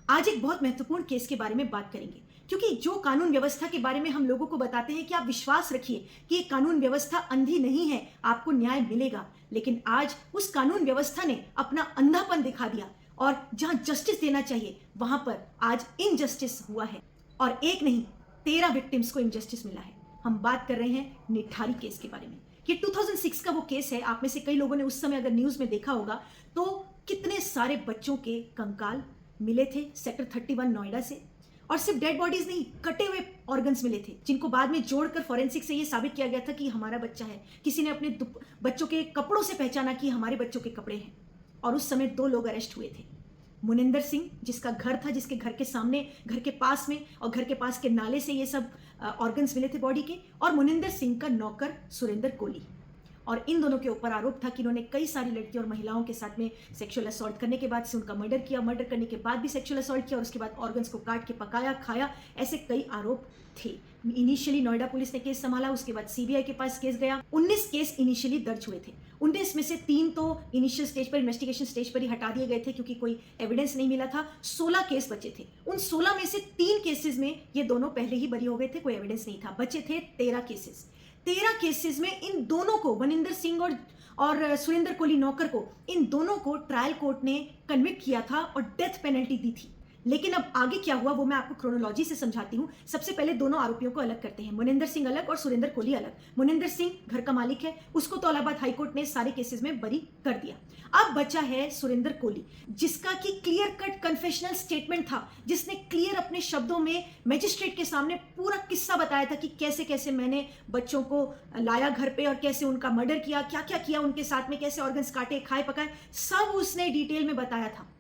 आज एक बहुत महत्वपूर्ण केस के बारे में बात करेंगे, क्योंकि जो कानून व्यवस्था के बारे में हम लोगों को बताते हैं कि आप विश्वास रखिए कि ये कानून व्यवस्था अंधी नहीं है, आपको न्याय मिलेगा। लेकिन आज उस कानून व्यवस्था ने अपना अंधापन दिखा दिया और जहां जस्टिस देना चाहिए वहां पर आज इनजस्टिस हुआ है और एक नहीं 13 विक्टिम्स को इनजस्टिस मिला है। हम बात कर रहे हैं निठारी केस के बारे में। ये 2006 का वो केस है। आप में से कई लोगों ने उस समय अगर न्यूज में देखा होगा तो कितने सारे बच्चों के कंकाल मिले थे सेक्टर 31 नोएडा से, और सिर्फ डेड बॉडीज नहीं, कटे हुए ऑर्गन्स मिले थे जिनको बाद में जोड़कर फॉरेंसिक से ये साबित किया गया था कि हमारा बच्चा है। किसी ने अपने बच्चों के कपड़ों से पहचाना कि हमारे बच्चों के कपड़े हैं। और उस समय 2 लोग अरेस्ट हुए थे। मुनिंदर सिंह, जिसका घर था, जिसके घर के सामने, घर के पास में और घर के पास के नाले से ये सब ऑर्गन्स मिले थे बॉडी के, और मुनिंदर सिंह का नौकर सुरेंद्र कोली। और इन दोनों के ऊपर आरोप था कि इन्होंने कई सारी लड़कियों और महिलाओं के साथ में सेक्सुअल असॉल्ट करने के बाद से उनका मर्डर किया, मर्डर करने के बाद भी सेक्सुअल असॉल्ट किया और उसके बाद ऑर्गन्स को काट के पकाया, खाया। ऐसे कई आरोप थे। इनिशियली नोएडा पुलिस ने केस संभाला, उसके बाद सीबीआई के पास केस गया। 19 केस इनिशियली दर्ज हुए थे। 19 में से 3 तो इनिशियल स्टेज पर, इन्वेस्टिगेशन स्टेज पर ही हटा दिए गए थे क्योंकि कोई एविडेंस नहीं मिला था। 16 केस बचे थे। उन 16 में से 3 केसेस में ये दोनों पहले ही बरी हो गए थे, कोई एविडेंस नहीं था। बचे थे 13 केसेस। 13 केसेस में इन दोनों को, मनिंदर सिंह और सुरेंद्र कोली नौकर को, इन दोनों को ट्रायल कोर्ट ने कन्विक्ट किया था और डेथ पेनल्टी दी थी। लेकिन अब आगे क्या हुआ वो मैं आपको क्रोनोलॉजी से समझाती हूँ। सबसे पहले दोनों आरोपियों को अलग करते हैं। मुनिंदर सिंह अलग और सुरेंद्र कोली अलग। मुनिंदर सिंह घर का मालिक है, उसको तो इलाहाबाद हाईकोर्ट ने सारे केसेस में बरी कर दिया। अब बचा है सुरेंद्र कोली, जिसका कि क्लियर कट कन्फेशनल स्टेटमेंट था, जिसने क्लियर अपने शब्दों में मैजिस्ट्रेट के सामने पूरा किस्सा बताया था कि कैसे कैसे मैंने बच्चों को लाया घर पे और कैसे उनका मर्डर किया, क्या क्या किया उनके साथ में, कैसे ऑर्गन्स काटे, खाए पकाए, सब उसने डिटेल में बताया था।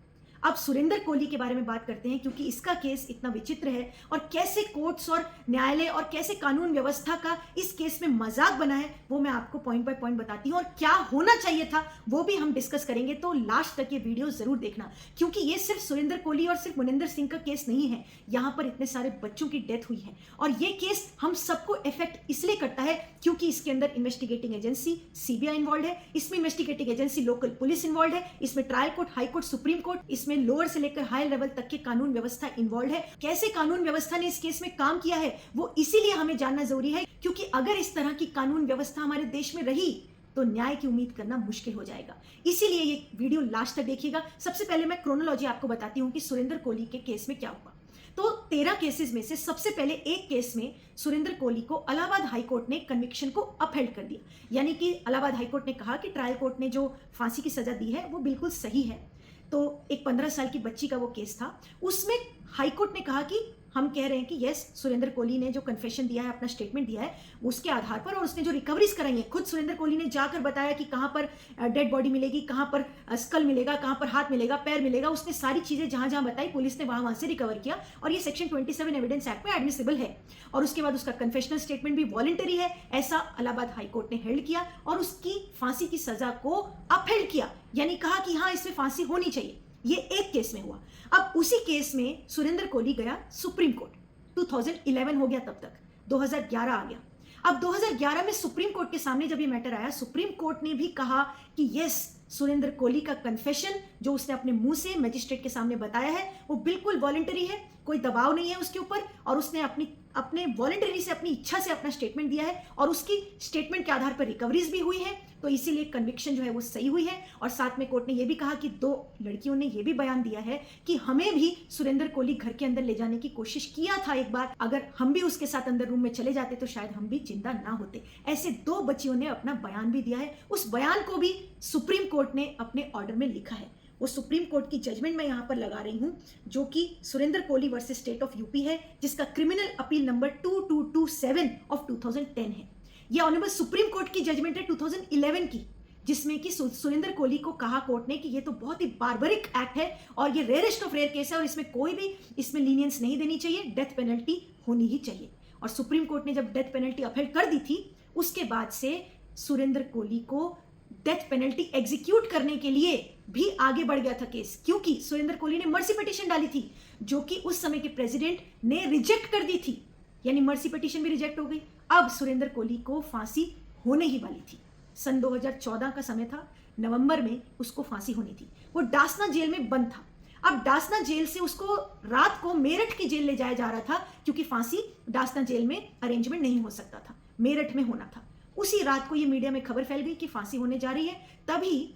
अब सुरेंद्र कोली के बारे में बात करते हैं, क्योंकि इसका केस इतना विचित्र है और कैसे कोर्ट्स और न्यायालय और कैसे कानून व्यवस्था का इस केस में मजाक बना है वो मैं आपको पॉइंट बाय पॉइंट बताती हूं, और क्या होना चाहिए था वो भी हम डिस्कस करेंगे। तो लास्ट तक ये वीडियो जरूर देखना, क्योंकि ये सिर्फ सुरेंद्र कोली और सिर्फ मुनिंदर सिंह का केस नहीं है। यहां पर इतने सारे बच्चों की डेथ हुई है और ये केस हम सबको इफेक्ट इसलिए करता है क्योंकि इसके अंदर इन्वेस्टिगेटिंग एजेंसी सीबीआई इन्वॉल्व है, इसमें investigating agency local police involve है, इसमें trial court, high court, supreme court, इसमें लोअर से लेकर हाई लेवल तक के कानून व्यवस्था इन्वॉल्व है। कैसे कानून व्यवस्था ने इस केस में काम किया है वो इसीलिए हमें जानना जरूरी है, क्योंकि अगर इस तरह की कानून व्यवस्था हमारे देश में रही तो न्याय की उम्मीद करना मुश्किल हो जाएगा। इसीलिए ये वीडियो लास्ट तक देखिएगा। सबसे पहले मैं क्रोनोलॉजी आपको बताती हूं कि सुरेंद्र कोली के केस में क्या हुआ। तो 13 केसेस में से सबसे पहले एक केस में सुरेंद्र कोली को इलाहाबाद हाईकोर्ट ने कन्विक्शन को अपहेल्ड कर दिया। यानी कि इलाहाबाद हाईकोर्ट ने कहा कि ट्रायल कोर्ट ने जो फांसी की सजा दी है वो बिल्कुल सही है। तो एक 15 साल की बच्ची का वो केस था। उसमें हाईकोर्ट ने कहा कि हम कह रहे हैं कि यस, सुरेंद्र कोली ने जो कन्फेशन दिया है, अपना स्टेटमेंट दिया है, उसके आधार पर, और उसने जो रिकवरीज कराई है, खुद सुरेंद्र कोली ने जाकर बताया कि कहां पर डेड बॉडी मिलेगी, कहां पर स्कल मिलेगा, कहां पर हाथ मिलेगा, पैर मिलेगा। उसने सारी चीजें जहां जहां बताई, पुलिस ने वहां वहां से रिकवर किया और ये सेक्शन 27 एविडेंस एक्ट में एडमिसिबल है। और उसके बाद उसका कन्फेशनल स्टेटमेंट भी वॉलंटरी है, ऐसा इलाहाबाद हाईकोर्ट ने हेल्ड किया और उसकी फांसी की सजा को अपहेल्ड किया, यानी कहा कि हाँ, इसमें फांसी होनी चाहिए। ये एक केस में हुआ। अब उसी केस में सुरेंद्र कोली गया सुप्रीम कोर्ट। 2011 हो गया, तब तक 2011 आ गया। अब 2011 में सुप्रीम कोर्ट के सामने जब ये मैटर आया, सुप्रीम कोर्ट ने भी कहा कि यस, सुरेंद्र कोली का कन्फेशन जो उसने अपने मुंह से मजिस्ट्रेट के सामने बताया है वो बिल्कुल वॉलंटरी है, कोई दबाव नहीं है उसके ऊपर, और उसने अपने वॉलंटरी से, अपनी इच्छा से अपना स्टेटमेंट दिया है और उसकी स्टेटमेंट के आधार पर रिकवरीज भी हुई है। तो इसीलिए कन्विक्शन जो है वो सही हुई है। और साथ में कोर्ट ने ये भी कहा कि 2 लड़कियों ने ये भी बयान दिया है कि हमें भी सुरेंद्र कोली घर के अंदर ले जाने की कोशिश किया था एक बार, अगर हम भी उसके साथ अंदर रूम में चले जाते तो शायद हम भी जिंदा ना होते। ऐसे 2 बच्चियों ने अपना बयान भी दिया है। उस बयान को भी सुप्रीम कोर्ट ने अपने ऑर्डर में लिखा है। वो सुप्रीम कोर्ट की जजमेंट मैं यहां पर लगा रही हूं, जो कि Surendra Koli versus state of UP है, जिसका क्रिमिनल अपील नंबर 2227 ऑफ 2010 है। ये ऑनरेबल सुप्रीम कोर्ट की जजमेंट है 2011 की, जिसमें कि सुरेंद्र कोली को कहा कोर्ट ने कि ये तो बहुत ही बार्बरिक एक्ट है और ये रेयरेस्ट ऑफ रेयर केस है और इसमें कोई भी इसमें लीनियंस नहीं देनी चाहिए, डेथ पेनल्टी होनी ही चाहिए। और सुप्रीम कोर्ट ने जब डेथ पेनल्टी अपहेल्ड कर दी थी, उसके बाद से सुरेंद्र कोली को डेथ पेनल्टी एग्जीक्यूट करने के लिए भी आगे बढ़ गया था केस, क्योंकि सुरेंद्र कोली ने मर्सी पिटीशन डाली थी जो कि उस समय के प्रेसिडेंट ने रिजेक्ट कर दी थी, यानी मर्सी पिटीशन भी रिजेक्ट हो गई। अब सुरेंद्र कोली को फांसी होने ही वाली थी। सन 2014 का समय था, नवंबर में उसको फांसी होनी थी। वो डासना जेल में बंद था। अब डासना जेल से उसको रात को मेरठ की जेल ले जाया जा रहा था, क्योंकि फांसी डासना जेल में अरेंजमेंट नहीं हो सकता था, मेरठ में होना था। उसी रात को ये मीडिया में खबर फैल गई कि फांसी होने जा रही है। तभी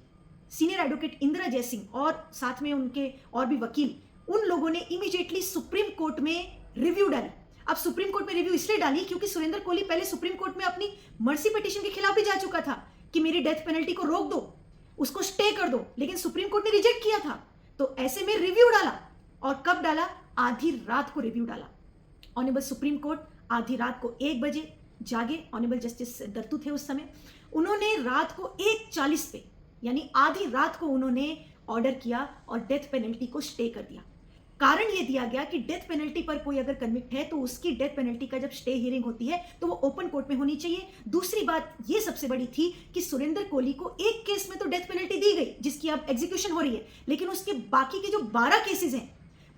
सीनियर एडवोकेट इंदिरा जयसिंह और साथ में उनके और भी वकील, उन लोगों ने इमीडिएटली सुप्रीम कोर्ट में रिव्यू डाली। अब सुप्रीम कोर्ट में रिव्यू इसलिए डाली क्योंकि सुरेंद्र कोहली पहले सुप्रीम कोर्ट में अपनी मर्सी पिटीशन के खिलाफ भी जा चुका था कि मेरी डेथ पेनल्टी को रोक दो, उसको स्टे कर दो, लेकिन सुप्रीम कोर्ट ने रिजेक्ट किया था। तो ऐसे में रिव्यू डाला, और कब डाला? आधी रात को रिव्यू डाला। ऑनरेबल सुप्रीम कोर्ट आधी रात को 1 बजे जागे। ऑनरेबल जस्टिस दत्तू थे उस समय। उन्होंने रात को 1:40 पे, यानी आधी रात को उन्होंने ऑर्डर किया और डेथ पेनल्टी को स्टे कर दिया। कारण यह दिया गया कि डेथ पेनल्टी पर कोई अगर कन्विक्ट है तो उसकी डेथ पेनल्टी का जब स्टे हियरिंग होती है तो वो ओपन कोर्ट में होनी चाहिए। दूसरी बात ये सबसे बड़ी थी कि सुरेंद्र कोहली को एक केस में तो डेथ पेनल्टी दी गई जिसकी अब एग्जीक्यूशन हो रही है, लेकिन उसके बाकी के जो 12 केसेस हैं,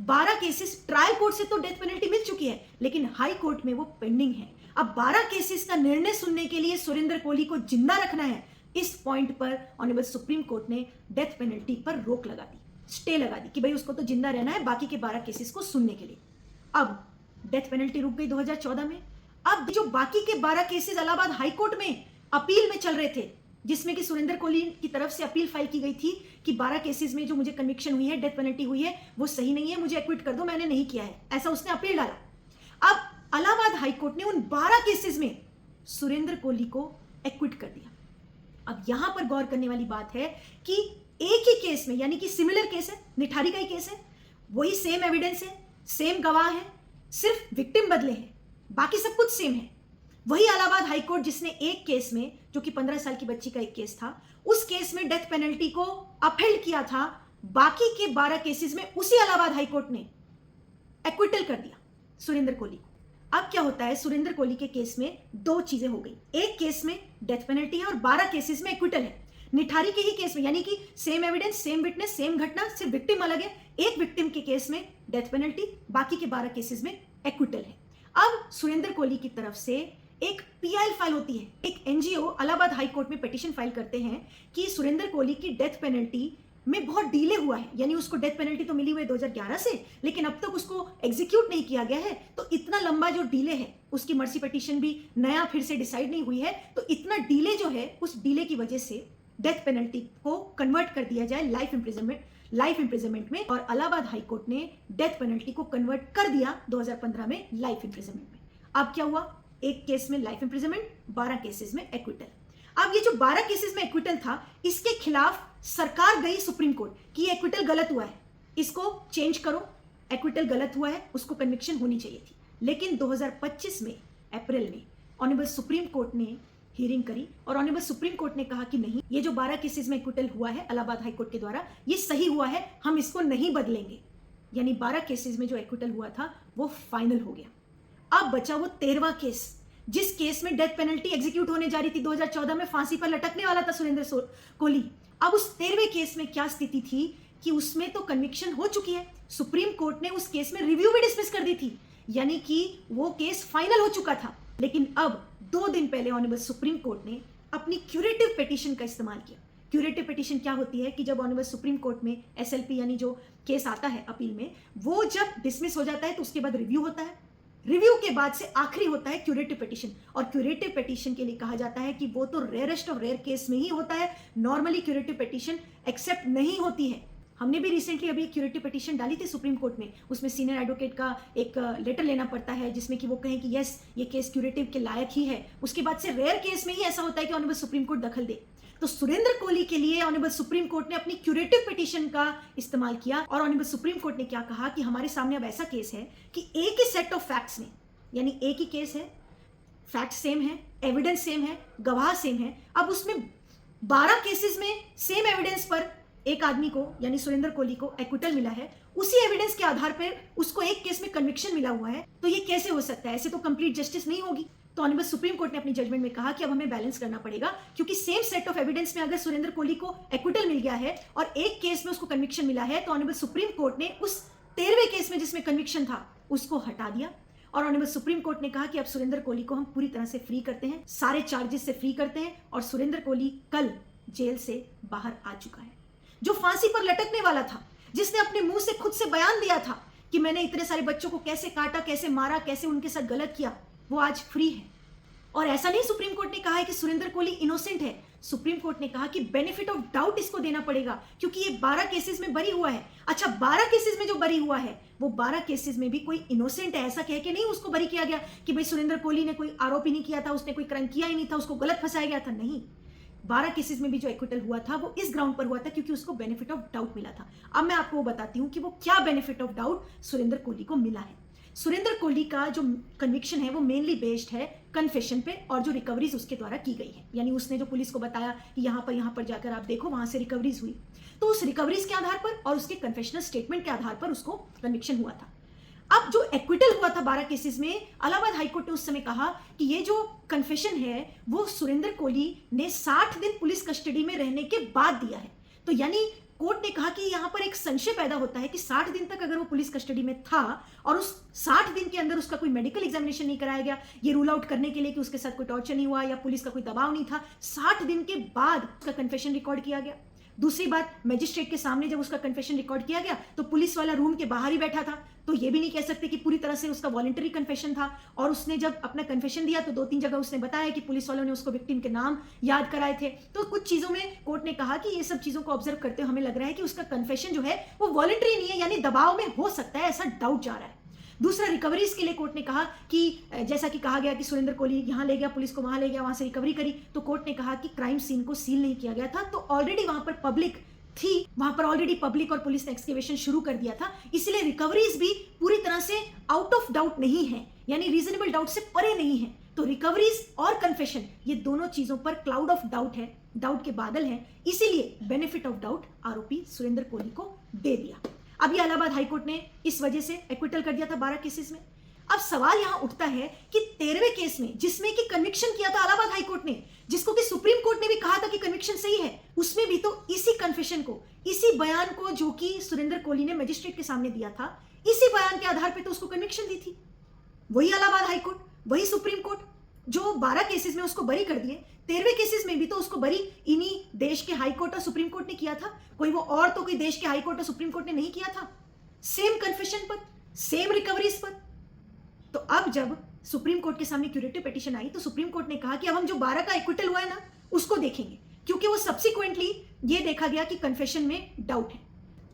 12 केसेस ट्रायल कोर्ट से तो डेथ पेनल्टी मिल चुकी है, लेकिन हाई कोर्ट में वो पेंडिंग है। अब 12 केसेस का निर्णय सुनने के लिए सुरेंद्र कोहली को जिंदा रखना है। इस पॉइंट पर ऑनरेबल सुप्रीम कोर्ट ने डेथ पेनल्टी पर रोक लगा दी, स्टे लगा दी कि भाई उसको तो जिंदा रहना है बाकी के 12 केसेस को सुनने के लिए। अब डेथ पेनल्टी रुक गई 2014 में। अब जो बाकी के 12 केसेस इलाहाबाद हाई कोर्ट में अपील में चल रहे थे, जिसमें कि सुरेंद्र कोहली की तरफ से अपील फाइल की गई थी कि 12 केसेस में जो मुझे कन्विक्शन हुई है, डेथ पेनल्टी हुई है, वो सही नहीं है, मुझे एक्विट कर दो, मैंने नहीं किया है, ऐसा उसने अपील डाला। अब इलाहाबाद हाई कोर्ट ने उन 12 केसेस में सुरेंद्र कोहली को एक्विट कर दिया। अब यहां पर गौर करने वाली बात है कि एक ही केस में, यानी कि सिमिलर केस है, निठारी का ही केस है, वही सेम एविडेंस है, सेम गवाह है, सिर्फ विक्टिम बदले हैं, बाकी सब कुछ सेम है। वही इलाहाबाद हाई कोर्ट जिसने एक केस में, जो कि 15 साल की बच्ची का एक केस था, उस केस में डेथ पेनल्टी को अपहेल्ड किया था, बाकी के 12 केसेस में उसी इलाहाबाद हाई कोर्ट ने एक्विटल कर दिया सुरेंद्र कोहली को। अब क्या होता है, सुरेंद्र कोहली के केस में 2 चीजें हो गई। एक केस में डेथ पेनल्टी है और 12 केसेस में एक्विटल है। निठारी के ही केस में, यानी कि same evidence, same witness, same घटना, सिर्फ विक्टिम अलग है। एक विक्टिम के केस में डेथ पेनल्टी, बाकी के 12 केसेस में एक्विटल है। अब सुरेंद्र कोहली की तरफ से एक पीआईएल फाइल होती है। एक एनजीओ इलाहाबाद हाई कोर्ट में पिटीशन फाइल करते हैं कि सुरेंद्र कोहली की डेथ पेनल्टी में बहुत डिले हुआ है, यानी उसको डेथ पेनल्टी तो मिली हुई है 2011 से, लेकिन अब तक उसको एग्जीक्यूट नहीं किया गया है। तो इतना लंबा जो डिले है, उसकी मर्सी पिटीशन भी नया फिर से डिसाइड नहीं हुई है, तो इतना डिले जो है, उस डिले की वजह से डेथ पेनल्टी को कन्वर्ट कर दिया जाए लाइफ इंप्रिजनमेंट में। और इलाहाबाद हाई कोर्ट ने डेथ पेनल्टी को कन्वर्ट कर दिया 2015 में लाइफ इंप्रिजनमेंट में। अब क्या हुआ, एक केस में लाइफ इंप्रिजनमेंट, 12 केसेस में एक्विटल। अब ये जो 12 केसेस में एक्विटल था, इसके खिलाफ सरकार गई सुप्रीम कोर्ट कि ये एक्विटल गलत हुआ है, इसको चेंज करो, एक्विटल गलत हुआ है, उसको कन्विक्शन होनी चाहिए थी। लेकिन 2025 में अप्रैल में ऑनरेबल सुप्रीम कोर्ट ने हियरिंग करी और ऑनरेबल सुप्रीम कोर्ट ने कहा कि नहीं, ये जो 12 केसेस में एक्विटल हुआ है इलाहाबाद हाई कोर्ट के द्वारा, ये सही हुआ है, हम इसको नहीं बदलेंगे। यानी 12 केसेस में जो एक्विटल हुआ था वो फाइनल हो गया। अब बचा वो 13वां केस, जिस केस में डेथ पेनल्टी एग्जीक्यूट होने जा रही थी, 2014 में फांसी पर लटकने वाला था सुरेंद्र कोहली। अब उस 13वें केस में क्या स्थिति थी कि उसमें तो कन्विक्शन हो चुकी है, सुप्रीम कोर्ट ने उस केस में रिव्यू भी डिसमिस कर दी थी, यानी कि वो केस फाइनल हो चुका था। लेकिन अब 2 दिन पहले ऑनरेबल सुप्रीम कोर्ट ने अपनी क्यूरेटिव पिटीशन का इस्तेमाल किया। क्यूरेटिव पिटीशन क्या होती है कि जब ऑनरेबल सुप्रीम कोर्ट में एसएलपी यानी जो केस आता है अपील में, वो जब डिसमिस हो जाता है तो उसके बाद रिव्यू होता है, रिव्यू के बाद से आखिरी होता है क्यूरेटिव पिटीशन। और क्यूरेटिव पिटीशन के लिए कहा जाता है कि वो तो रेयरेस्ट ऑफ रेयर केस में ही होता है, नॉर्मली क्यूरेटिव पिटीशन एक्सेप्ट नहीं होती है। हमने भी रिसेंटली अभी एक क्यूरेटिव पिटीशन डाली थी सुप्रीम कोर्ट में, उसमें सीनियर एडवोकेट का एक लेटर लेना पड़ता है जिसमें कि वो कहें कि यस ये केस क्यूरेटिव के लायक ही है। उसके बाद से रेयर केस में ही ऐसा होता है कि ऑनरेबल सुप्रीम कोर्ट दखल दे। तो सुरेंद्र कोहली के लिए ऑनरेबल सुप्रीम कोर्ट ने अपनी क्यूरेटिव पिटीशन का इस्तेमाल किया और ऑनरेबल सुप्रीम कोर्ट ने क्या कहा कि हमारे सामने अब ऐसा केस है कि एक ही सेट ऑफ फैक्ट्स में, यानी एक ही केस है, फैक्ट सेम है, एविडेंस सेम है, गवाह सेम है, अब उसमें 12 केसेस में सेम एविडेंस पर एक आदमी को यानी सुरेंद्र कोहली को एक्विटल मिला है, उसी एविडेंस के आधार पर उसको एक केस में कन्विक्शन मिला हुआ है, तो ये कैसे हो सकता है? ऐसे तो कंप्लीट जस्टिस नहीं होगी। तो ऑनरेबल सुप्रीम कोर्ट ने अपनी जजमेंट में कहा कि अब हमें बैलेंस करना पड़ेगा, क्योंकि सेम सेट ऑफ एविडेंस में अगर सुरेंद्र कोहली को एक्विटल मिल गया है और एक केस में उसको कन्विक्शन मिला है, तो ऑनरेबल सुप्रीम कोर्ट ने उस 13वें केस में जिसमें कन्विक्शन था उसको हटा दिया और ऑनरेबल सुप्रीम कोर्ट ने कहा कि अब सुरेंद्र कोहली को हम पूरी तरह से फ्री करते हैं, सारे चार्जेस से फ्री करते हैं और सुरेंद्र कोहली कल जेल से बाहर आ चुका है। जो फांसी पर लटकने वाला था, जिसने अपने मुंह से खुद से बयान दिया था कि मैंने इतने सारे बच्चों को कैसे काटा, कैसे मारा, कैसे उनके साथ गलत किया, वो आज फ्री है। और ऐसा नहीं सुप्रीम कोर्ट ने कहा है कि सुरेंद्र कोहली इनोसेंट है। सुप्रीम कोर्ट ने कहा कि बेनिफिट ऑफ डाउट इसको देना पड़ेगा क्योंकि ये 12 केसेस में बरी हुआ है। अच्छा, 12 केसेस में जो बरी हुआ है वो 12 केसेस में भी कोई इनोसेंट है ऐसा कह के नहीं उसको बरी किया गया कि भाई सुरेंद्र कोहली ने कोई आरोप ही नहीं किया था, उसने कोई क्राइम किया ही नहीं था, उसको गलत फंसाया गया था। नहीं, 12 केसेस में भी जो एक्विटल हुआ था वो इस ग्राउंड पर हुआ था क्योंकि उसको बेनिफिट ऑफ डाउट मिला था। अब मैं आपको वो बताती हूं कि वो क्या benefit of doubt Surendra Kohli को मिला है। सुरेंद्र कोहली का जो कन्विक्शन है वो मेनली बेस्ड है कन्फेशन पे और जो रिकवरीज उसके द्वारा की गई है, यानी उसने जो पुलिस को बताया कि यहाँ पर जाकर आप देखो, वहां से रिकवरीज हुई, तो उस रिकवरीज के आधार पर और उसके कन्फेशनल स्टेटमेंट के आधार पर उसको कन्विक्शन हुआ था। अब जो एक्विटल हुआ था 12 केसेस में, इलाहाबाद हाईकोर्ट ने उस समय कहा कि ये जो कन्फेशन है वो सुरेंद्र कोहली ने 60 दिन पुलिस कस्टडी में रहने के बाद दिया है। तो यानी कोर्ट ने कहा कि यहां पर एक संशय पैदा होता है कि 60 दिन तक अगर वो पुलिस कस्टडी में था और उस 60 दिन के अंदर उसका कोई मेडिकल एग्जामिनेशन नहीं कराया गया, ये रूल आउट करने के लिए कि उसके साथ कोई टॉर्चर नहीं हुआ या पुलिस का कोई दबाव नहीं था, 60 दिन के बाद उसका कन्फेशन रिकॉर्ड किया गया। दूसरी बात, मजिस्ट्रेट के सामने जब उसका कन्फेशन रिकॉर्ड किया गया तो पुलिस वाला रूम के बाहर ही बैठा था, तो ये भी नहीं कह सकते कि पूरी तरह से उसका वॉलंटरी कन्फेशन था। और उसने जब अपना कन्फेशन दिया तो 2-3 जगह उसने बताया कि पुलिस वालों ने उसको विक्टिम के नाम याद कराए थे। तो कुछ चीजों में कोर्ट ने कहा कि ये सब चीजों को ऑब्जर्व करते हुए हमें लग रहा है कि उसका कन्फेशन जो है वो वॉलंटरी नहीं है, यानी दबाव में हो सकता है, ऐसा डाउट जा रहा है। दूसरा, रिकवरीज के लिए कोर्ट ने कहा कि जैसा कि कहा गया कि सुरेंद्र कोहली यहां ले गया, पुलिस को वहां ले गया, वहां से रिकवरी करी, तो कोर्ट ने कहा कि क्राइम सीन को सील नहीं किया गया था, तो ऑलरेडी वहां पर पब्लिक थी, वहां पर ऑलरेडी पब्लिक और पुलिस ने एक्सकेवेशन शुरू कर दिया था, इसलिए रिकवरीज भी पूरी तरह से आउट ऑफ डाउट नहीं है, यानी रीजनेबल डाउट से परे नहीं है। तो रिकवरीज और कन्फेशन ये दोनों चीजों पर क्लाउड ऑफ डाउट है, डाउट के बादल हैं, इसीलिए बेनिफिट ऑफ डाउट आरोपी सुरेंद्र कोहली को दे दिया। अब ये इलाहाबाद हाईकोर्ट ने इस वजह से एक्विटल कर दिया था 12 केसेस में। अब सवाल यहां उठता है कि 13वें केस में जिसमें कि कन्विक्शन किया था इलाहाबाद हाईकोर्ट ने, जिसको कि सुप्रीम कोर्ट ने भी कहा था कि कन्विक्शन सही है, उसमें भी तो इसी कन्फेशन को, इसी बयान को जो कि सुरेंद्र कोहली ने मजिस्ट्रेट के सामने दिया था, इसी बयान के आधार पर तो उसको कन्विक्शन दी थी। वही इलाहाबाद हाईकोर्ट, वही सुप्रीम कोर्ट जो 12 केसेस में उसको बरी कर दिए, 13वें केसेस में भी तो उसको बरी इन्हीं देश के हाईकोर्ट और सुप्रीम कोर्ट ने किया था, कोई वो और तो कोई देश के हाईकोर्ट और सुप्रीम कोर्ट ने नहीं किया था। सेम कन्फेशन पर, सेम रिकवरीज पर। तो अब जब सुप्रीम कोर्ट के सामने क्यूरेटिव पिटीशन आई तो सुप्रीम कोर्ट ने कहा कि अब हम जो 12 का एक्विटल हुआ है ना उसको देखेंगे, क्योंकि वो सब्सिक्वेंटली ये देखा गया कि कन्फेशन में डाउट है।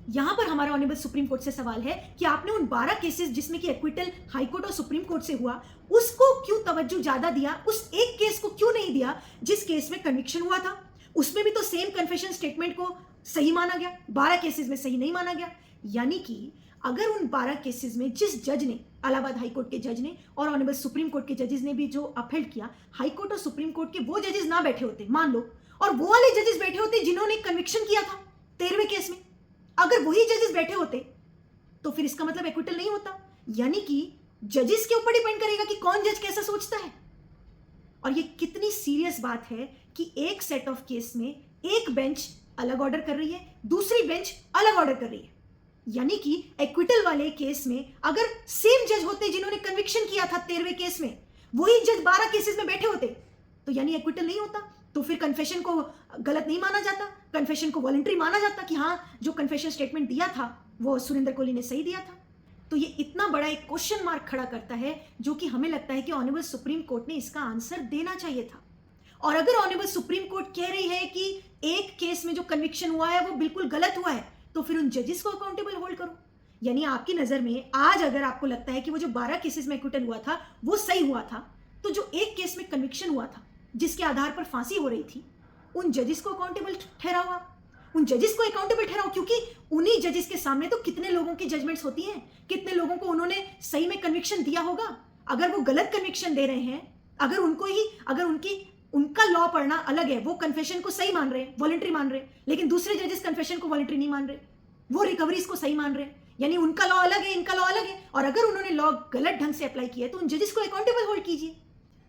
यहां पर हमारा ऑनरेबल सुप्रीम कोर्ट से सवाल है कि आपने उन 12 केसेस जिसमें कि एक्विटल हाईकोर्ट और सुप्रीम कोर्ट से हुआ उसको क्यों तवज्जो ज्यादा दिया, उस एक केस को क्यों नहीं दिया जिस केस में कन्विक्शन हुआ था? उसमें भी तो सेम कन्फेशन स्टेटमेंट को सही माना गया, 12 केसेस में सही नहीं माना गया। यानी कि अगर उन 12 केसेस में जिस जज ने, इलाहाबाद हाईकोर्ट के जज ने और ऑनरेबल सुप्रीम कोर्ट के जजेस ने भी जो अपहेल्ड किया, हाईकोर्ट और सुप्रीम कोर्ट के वो जजेस ना बैठे होते मान लो, और वो वाले जजेस बैठे होते जिन्होंने कन्विक्शन किया था 13वें केस में, अगर वही जजेस बैठे होते तो फिर इसका मतलब एक्विटल नहीं होता। यानी कि जजेस के ऊपर डिपेंड करेगा कि कौन जज कैसा सोचता है। और ये कितनी सीरियस बात है कि एक सेट ऑफ केस में एक बेंच अलग ऑर्डर कर रही है, दूसरी बेंच अलग ऑर्डर कर रही है। यानी कि एक्विटल वाले केस में अगर सेम जज होते जिन्होंने कन्विक्शन किया था 13वें केस में, वही जज 12 केसेस में बैठे होते तो यानी एक्विटल नहीं होता, तो फिर कन्फेशन को गलत नहीं माना जाता, कन्फेशन को वॉलंटरी माना जाता कि हाँ जो कन्फेशन स्टेटमेंट दिया था वो सुरेंद्र कोहली ने सही दिया था। तो ये इतना बड़ा एक क्वेश्चन मार्क खड़ा करता है जो कि हमें लगता है कि ऑनरेबल सुप्रीम कोर्ट ने इसका आंसर देना चाहिए था। और अगर ऑनरेबल सुप्रीम कोर्ट कह रही है कि एक केस में जो कन्विक्शन हुआ है वो बिल्कुल गलत हुआ है, तो फिर उन जजेस को अकाउंटेबल होल्ड करो। यानी आपकी नजर में आज अगर आपको लगता है कि वो जो 12 केसेस में एक्विटल हुआ था वो सही हुआ था, तो जो एक केस में कन्विक्शन हुआ था जिसके आधार पर फांसी हो रही थी, उन जजेस को अकाउंटेबल ठहराओ आप, उन जजेस को अकाउंटेबल ठहराओ, क्योंकि उन्हीं जजेस के सामने तो कितने लोगों की जजमेंट्स होती हैं, कितने लोगों को उन्होंने सही में कन्विक्शन दिया होगा। अगर वो गलत कन्विक्शन दे रहे हैं, अगर उनको ही, अगर उनका लॉ पढ़ना अलग है, वो कन्फेशन को सही मान रहे हैं, वॉलंटरी मान रहे हैं, लेकिन दूसरे जजेस कन्फेशन को वॉलंटरी नहीं मान रहे, वो रिकवरीज को सही मान रहे हैं, यानी उनका लॉ अलग है, इनका लॉ अलग है, और अगर उन्होंने लॉ गलत ढंग से अप्लाई किया है तो उन जजेस को अकाउंटेबल होल्ड कीजिए।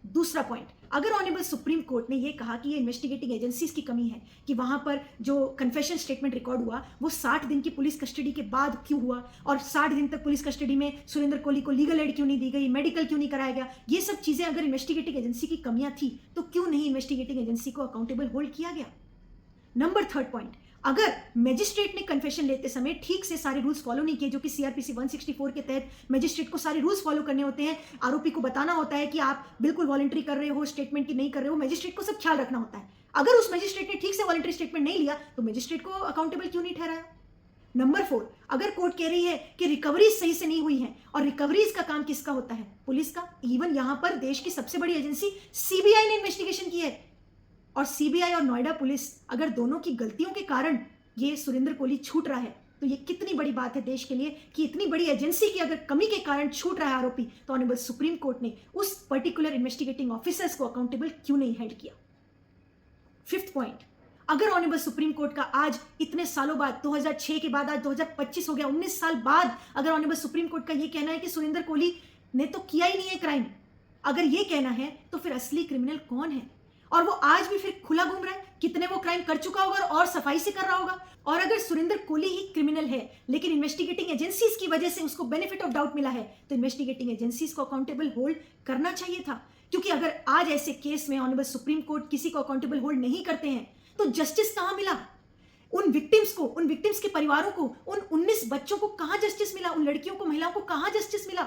दूसरा पॉइंट, अगर ऑनरेबल सुप्रीम कोर्ट ने यह कहा कि ये इन्वेस्टिगेटिंग एजेंसीज की कमी है कि वहां पर जो कन्फेशन स्टेटमेंट रिकॉर्ड हुआ वो 60 दिन की पुलिस कस्टडी के बाद क्यों हुआ, और 60 दिन तक पुलिस कस्टडी में सुरेंद्र कोहली को लीगल एड क्यों नहीं दी गई, मेडिकल क्यों नहीं कराया गया, ये सब चीजें अगर इन्वेस्टिगेटिंग एजेंसी की कमियां थी तो क्यों नहीं इन्वेस्टिगेटिंग एजेंसी को अकाउंटेबल होल्ड किया गया। नंबर थर्ड पॉइंट, अगर मैजिस्ट्रेट ने कन्फेशन लेते समय ठीक से सारे रूल्स फॉलो नहीं किए, जो कि सीआरपीसी 164 के तहत मैजिस्ट्रेट को सारे रूल्स फॉलो करने होते हैं, आरोपी को बताना होता है कि आप बिल्कुल वॉलंटरी कर रहे हो, स्टेटमेंट की नहीं कर रहे हो, मैजिस्ट्रेट को सब ख्याल रखना होता है। अगर उस मैजिस्ट्रेट ने ठीक से वॉलंटरी स्टेटमेंट नहीं लिया तो मैजिस्ट्रेट को अकाउंटेबल क्यों नहीं ठहराया? नंबर 4, अगर कोर्ट कह रही है कि रिकवरीज सही से नहीं हुई है, और रिकवरीज का काम किसका होता है? पुलिस का। इवन यहां पर देश की सबसे बड़ी एजेंसी सीबीआई ने इन्वेस्टिगेशन की है, और सीबीआई और नोएडा पुलिस अगर दोनों की गलतियों के कारण ये सुरेंद्र कोहली छूट रहा है, तो ये कितनी बड़ी बात है देश के लिए कि इतनी बड़ी एजेंसी की अगर कमी के कारण छूट रहा है आरोपी, तो ऑनरेबल सुप्रीम कोर्ट ने उस पर्टिकुलर इन्वेस्टिगेटिंग ऑफिसर्स को अकाउंटेबल क्यों नहीं हेल्ड किया? 5th पॉइंट, अगर ऑनरेबल सुप्रीम कोर्ट का आज इतने सालों बाद, 2006 के बाद आज 2025 हो गया, 19 साल बाद अगर ऑनरेबल सुप्रीम कोर्ट का ये कहना है कि सुरेंद्र कोहली ने तो किया ही नहीं है क्राइम, अगर ये कहना है तो फिर असली क्रिमिनल कौन है? और वो आज भी फिर खुला घूम रहा है, कितने वो क्राइम कर चुका होगा और सफाई से कर रहा होगा। और अगर सुरेंद्र कोहली ही क्रिमिनल है लेकिन इन्वेस्टिगेटिंग एजेंसीज की वजह से उसको बेनिफिट ऑफ डाउट मिला है, तो इन्वेस्टिगेटिंग एजेंसीज को अकाउंटेबल होल्ड करना चाहिए था। क्योंकि अगर आज ऐसे केस में ऑनरेबल सुप्रीम कोर्ट किसी को अकाउंटेबल होल्ड नहीं करते हैं तो जस्टिस कहां मिला? उन विक्टिम्स को, उन विक्टिम्स के परिवारों को, उन 19 बच्चों को कहां जस्टिस मिला? उन लड़कियों को, महिलाओं को कहां जस्टिस मिला?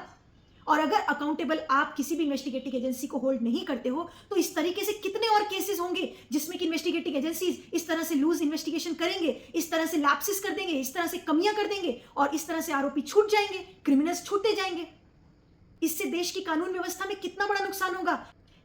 और अगर अकाउंटेबल आप किसी भी इन्वेस्टिगेटिंग एजेंसी को होल्ड नहीं करते हो तो इस तरीके से कितने और केसेस होंगे जिसमें कि इन्वेस्टिगेटिंग एजेंसीज इस तरह से लूज इन्वेस्टिगेशन करेंगे, इस तरह से लैप्सेस कर देंगे, इस तरह से कमियां कर देंगे, और इस तरह से आरोपी छूट जाएंगे, क्रिमिनल्स छूटते जाएंगे। इससे देश की कानून व्यवस्था में कितना बड़ा नुकसान होगा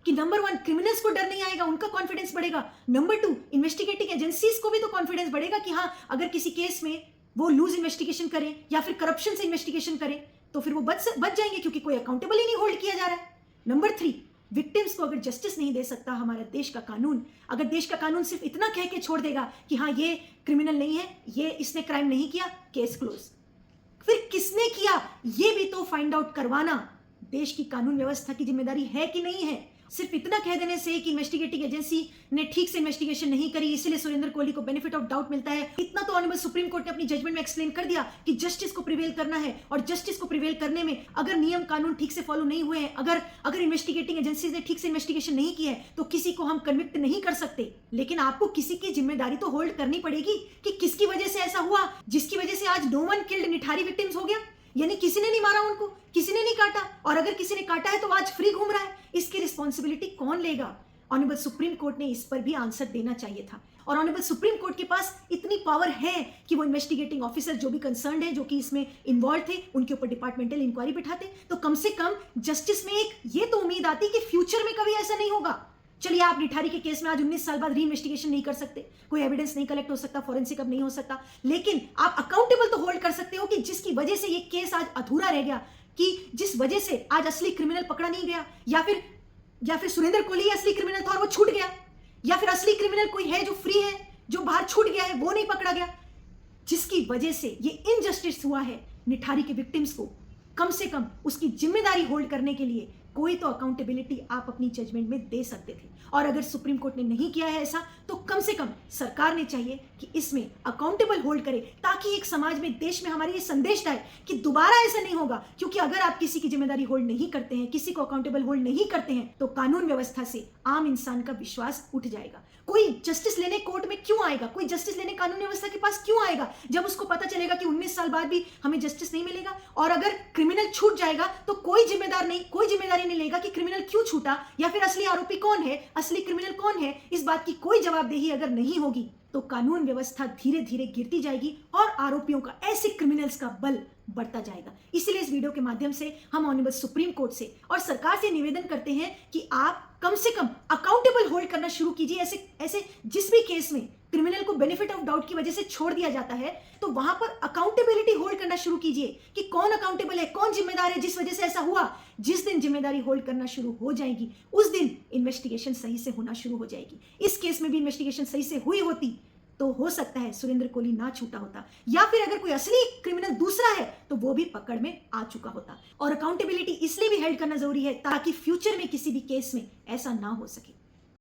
कि नंबर 1, क्रिमिनल्स को डर नहीं आएगा, उनका कॉन्फिडेंस बढ़ेगा। नंबर 2, इन्वेस्टिगेटिंग एजेंसीज को भी तो कॉन्फिडेंस बढ़ेगा कि हाँ, अगर किसी केस में वो लूज इन्वेस्टिगेशन करें या फिर करप्शन से इन्वेस्टिगेशन करें तो फिर वो बच जाएंगे, क्योंकि कोई अकाउंटेबल ही नहीं होल्ड किया जा रहा है। नंबर 3, विक्टिम्स को अगर जस्टिस नहीं दे सकता हमारा देश का कानून, अगर देश का कानून सिर्फ इतना कह के छोड़ देगा कि हाँ ये क्रिमिनल नहीं है, ये इसने क्राइम नहीं किया, केस क्लोज, फिर किसने किया ये भी तो फाइंड आउट करवाना देश की कानून व्यवस्था की जिम्मेदारी है कि नहीं है। सिर्फ इतना कह देने से कि इन्वेस्टिगेटिंग एजेंसी ने ठीक से इन्वेस्टिगेशन नहीं करी इसलिए सुरेंद्र कोहली को बेनिफिट ऑफ डाउट मिलता है, इतना तो ऑनरेबल सुप्रीम कोर्ट ने अपनी जजमेंट में एक्सप्लेन कर दिया कि जस्टिस को प्रिवेल करना है, और जस्टिस को प्रिवेल करने में अगर नियम कानून ठीक से फॉलो नहीं हुए हैं, अगर इन्वेस्टिगेटिंग एजेंसीज ने ठीक से इन्वेस्टिगेशन नहीं की है तो किसी को हम कन्विक्ट नहीं कर सकते। लेकिन आपको किसी की जिम्मेदारी तो होल्ड करनी पड़ेगी कि किसकी वजह से ऐसा हुआ, जिसकी वजह से आज no one killed Nithari victims हो गया, यानी किसी ने नहीं मारा उनको, किसी ने नहीं काटा, और अगर किसी ने काटा है तो आज फ्री घूम रहा है, इसकी रिस्पॉन्सिबिलिटी कौन लेगा? ऑनरेबल सुप्रीम कोर्ट ने इस पर भी आंसर देना चाहिए था। और ऑनरेबल सुप्रीम कोर्ट के पास इतनी पावर है कि वो इन्वेस्टिगेटिंग ऑफिसर जो भी कंसर्न्ड है, जो कि इसमें इन्वॉल्व थे, उनके ऊपर डिपार्टमेंटल इंक्वायरी बिठाते, तो कम से कम जस्टिस में एक ये तो उम्मीद आती कि फ्यूचर में कभी ऐसा नहीं होगा। चलिए, आप निठारी के केस में आज 19 साल बाद री इन्वेस्टिगेशन नहीं कर सकते, कोई एविडेंस नहीं कलेक्ट हो सकता, फॉरेंसिक अब नहीं हो सकता, लेकिन आप अकाउंटेबल तो होल्ड कर सकते हो कि जिसकी वजह से ये केस आज अधूरा रह गया, कि जिस वजह से आज असली क्रिमिनल पकड़ा नहीं गया, या फिर सुरेंद्र कोहली असली क्रिमिनल था और वो छूट गया, या फिर असली क्रिमिनल कोई है जो फ्री है, जो बाहर छूट गया है, वो नहीं पकड़ा गया, जिसकी वजह से ये इनजस्टिस हुआ है निठारी के विक्टिम्स को। कम से कम उसकी जिम्मेदारी होल्ड करने के लिए कोई तो अकाउंटेबिलिटी आप अपनी जजमेंट में दे सकते थे, और अगर सुप्रीम कोर्ट ने नहीं किया है ऐसा, तो कम से कम सरकार ने चाहिए कि इसमें अकाउंटेबल होल्ड करे, ताकि एक समाज में, देश में हमारे ये संदेश जाए कि दोबारा ऐसा नहीं होगा। क्योंकि अगर आप किसी की जिम्मेदारी होल्ड नहीं करते हैं, किसी को अकाउंटेबल होल्ड नहीं करते हैं, तो कानून व्यवस्था से आम इंसान का विश्वास उठ जाएगा। कोई जस्टिस लेने कोर्ट में क्यों आएगा, कोई जस्टिस लेने कानून व्यवस्था के पास क्यों आएगा, जब उसको पता चलेगा कि 19 साल बाद भी हमें जस्टिस नहीं मिलेगा। और अगर क्रिमिनल छूट जाएगा तो कोई जिम्मेदारी नहीं लेगा कि क्रिमिनल क्यों छूटा, या फिर असली आरोपी कौन है, असली क्रिमिनल कौन है। इस बात की कोई जवाबदेही अगर नहीं होगी तो कानून व्यवस्था धीरे धीरे गिरती जाएगी और आरोपियों का, ऐसे क्रिमिनल्स का बल बढ़ता जाएगा। इसीलिए इस वीडियो के माध्यम से हम ऑनरेबल सुप्रीम कोर्ट से और सरकार से निवेदन करते हैं कि आप कम से कम अकाउंटेबल होल्ड करना शुरू कीजिए। ऐसे जिस भी केस में क्रिमिनल को बेनिफिट ऑफ डाउट की वजह से छोड़ दिया जाता है, तो वहां पर अकाउंटेबिलिटी होल्ड करना शुरू कीजिए कि कौन अकाउंटेबल है, कौन जिम्मेदार है, जिस वजह से ऐसा हुआ। जिस दिन जिम्मेदारी होल्ड करना शुरू हो जाएगी, उस दिन इन्वेस्टिगेशन सही से होना शुरू हो जाएगी। इस केस में भी इन्वेस्टिगेशन सही से हुई होती तो हो सकता है सुरेंद्र कोहली ना छूटा होता, या फिर अगर कोई असली क्रिमिनल दूसरा है तो वो भी पकड़ में आ चुका होता। और अकाउंटेबिलिटी इसलिए भी हेल्ड करना जरूरी है ताकि फ्यूचर में किसी भी केस में ऐसा ना हो सके।